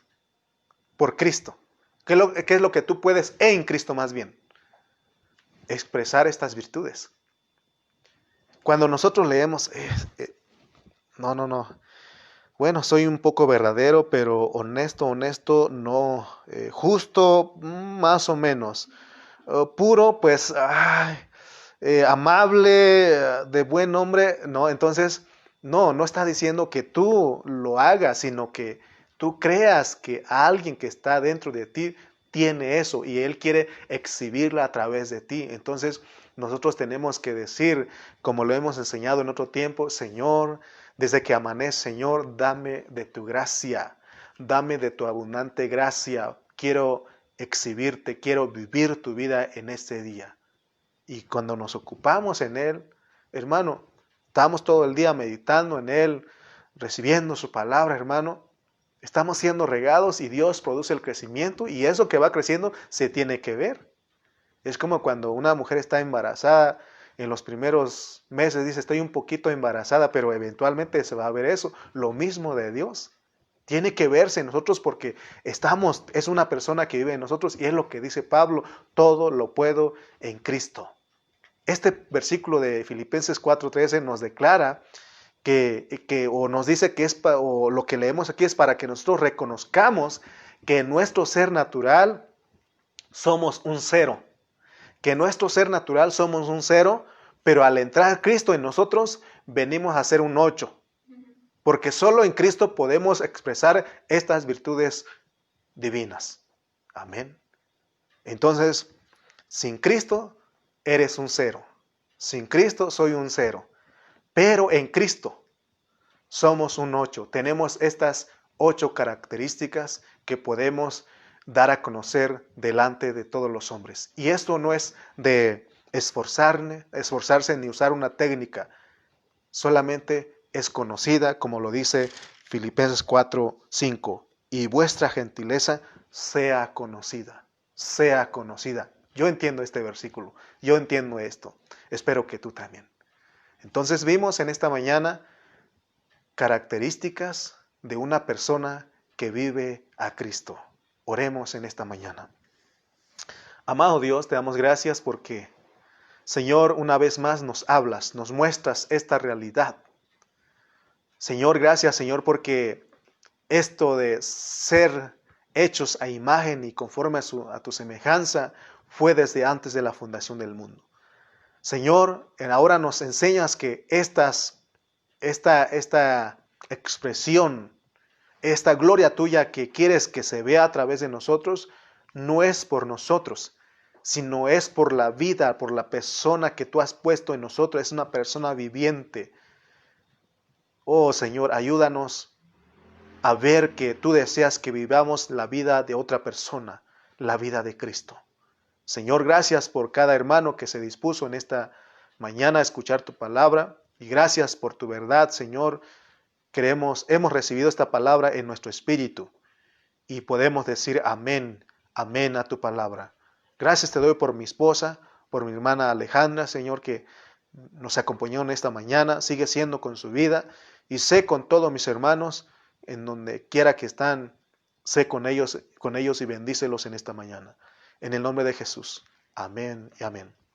Por Cristo. ¿Qué es lo que tú puedes en Cristo más bien? Expresar estas virtudes. Cuando nosotros leemos, no. Bueno, soy un poco verdadero, pero honesto, no. Justo, más o menos. Puro, pues, amable, de buen hombre, no. Entonces, no está diciendo que tú lo hagas, sino que tú creas que alguien que está dentro de ti tiene eso y Él quiere exhibirla a través de ti. Entonces, nosotros tenemos que decir, como lo hemos enseñado en otro tiempo, Señor, desde que amanece, Señor, dame de tu gracia, dame de tu abundante gracia. Quiero exhibirte, quiero vivir tu vida en este día. Y cuando nos ocupamos en Él, hermano, estamos todo el día meditando en Él, recibiendo su palabra, hermano. Estamos siendo regados y Dios produce el crecimiento y eso que va creciendo se tiene que ver. Es como cuando una mujer está embarazada, en los primeros meses dice, estoy un poquito embarazada, pero eventualmente se va a ver eso. Lo mismo de Dios. Tiene que verse en nosotros porque es una persona que vive en nosotros y es lo que dice Pablo, todo lo puedo en Cristo. Este versículo de Filipenses 4:13 nos declara o nos dice o lo que leemos aquí es para que nosotros reconozcamos que en nuestro ser natural somos un cero. Que en nuestro ser natural somos un cero, pero al entrar Cristo en nosotros venimos a ser un 8. Porque solo en Cristo podemos expresar estas virtudes divinas. Amén. Entonces, sin Cristo eres un cero. Sin Cristo soy un cero. Pero en Cristo somos un 8. Tenemos estas 8 características que podemos dar a conocer delante de todos los hombres. Y esto no es de esforzarse ni usar una técnica. Solamente es conocida, como lo dice Filipenses 4:5. Y vuestra gentileza sea conocida. Sea conocida. Yo entiendo este versículo. Yo entiendo esto. Espero que tú también. Entonces vimos en esta mañana características de una persona que vive a Cristo. Oremos en esta mañana. Amado Dios, te damos gracias porque, Señor, una vez más nos hablas, nos muestras esta realidad. Señor, gracias, Señor, porque esto de ser hechos a imagen y conforme a tu semejanza fue desde antes de la fundación del mundo. Señor, ahora nos enseñas que esta expresión, esta gloria tuya que quieres que se vea a través de nosotros, no es por nosotros, sino es por la vida, por la persona que tú has puesto en nosotros. Es una persona viviente. Oh Señor, ayúdanos a ver que tú deseas que vivamos la vida de otra persona, la vida de Cristo. Señor, gracias por cada hermano que se dispuso en esta mañana a escuchar tu palabra. Y gracias por tu verdad, Señor. hemos recibido esta palabra en nuestro espíritu y podemos decir amén, amén a tu palabra. Gracias te doy por mi esposa, por mi hermana Alejandra, Señor, que nos acompañó en esta mañana, sigue siendo con su vida y sé con todos mis hermanos, en donde quiera que están, sé con ellos y bendícelos en esta mañana. En el nombre de Jesús. Amén y amén.